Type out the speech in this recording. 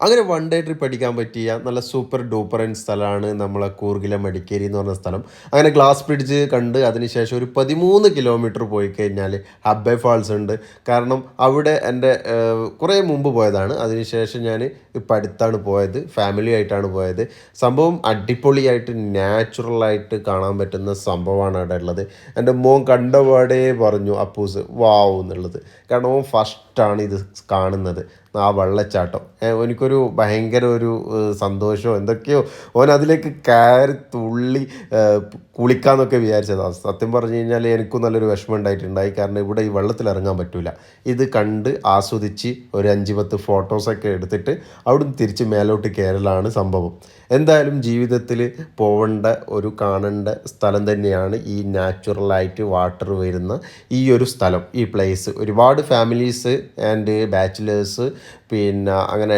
അങ്ങനെ one day trip അടിക്കാൻ പറ്റിയ നല്ല സൂപ്പർ ഡൂപ്പർ സ്ഥലമാണ് നമ്മളെ കൂർഗിലെ മടിക്കേരി എന്ന് പറഞ്ഞ സ്ഥലം. അങ്ങനെ ഗ്ലാസ് ബ്രിഡ്ജ് കണ്ട് അതിനുശേഷം ഒരു 13 കിലോമീറ്റർ പോയി കഴിഞ്ഞാൽ ഹബ്ബെ ഫാൾസ് ഉണ്ട്. കാരണം അവിടെ എൻ്റെ കുറേ മുമ്പ് പോയതാണ്. അതിനുശേഷം ഞാൻ ഇപ്പം അടുത്താണ് പോയത്, ഫാമിലി ആയിട്ടാണ് പോയത്. സംഭവം അടിപൊളിയായിട്ട് നാച്ചുറലായിട്ട് കാണാൻ പറ്റുന്ന സംഭവമാണ് അവിടെ ഉള്ളത്. എൻ്റെ മോൻ കണ്ടപാടേ പറഞ്ഞു അപ്പൂസ് വാവ് എന്നുള്ളത്. കാരണം ഓൻ ഫസ്റ്റാണ് ഇത് കാണുന്നത്, ആ വെള്ളച്ചാട്ടം. എനിക്കൊരു ഭയങ്കര ഒരു സന്തോഷമോ എന്തൊക്കെയോ, ഓൻ അതിലേക്ക് കയറി തുള്ളി കുളിക്കാമെന്നൊക്കെ വിചാരിച്ചതാണ്. സത്യം പറഞ്ഞു കഴിഞ്ഞാൽ എനിക്കും നല്ലൊരു വിഷമം ഉണ്ടായിട്ടുണ്ടായി. കാരണം ഇവിടെ ഈ വെള്ളത്തിൽ ഇറങ്ങാൻ പറ്റില്ല. ഇത് കണ്ട് ആസ്വദിച്ച് ഒരു 5-10 ഫോട്ടോസൊക്കെ എടുത്തിട്ട് അവിടുന്ന് തിരിച്ച് മേലോട്ട് കയറലാണ് സംഭവം. എന്തായാലും ജീവിതത്തിൽ പോവേണ്ട ഒരു കാണേണ്ട സ്ഥലം തന്നെയാണ് ഈ നാച്ചുറലായിട്ട് വാട്ടർ വരുന്ന ഈ ഒരു സ്ഥലം, ഈ പ്ലേസ്. ഒരുപാട് ഫാമിലീസ് ആൻഡ് ബാച്ചിലേഴ്സ് പിന്നെ അങ്ങനെ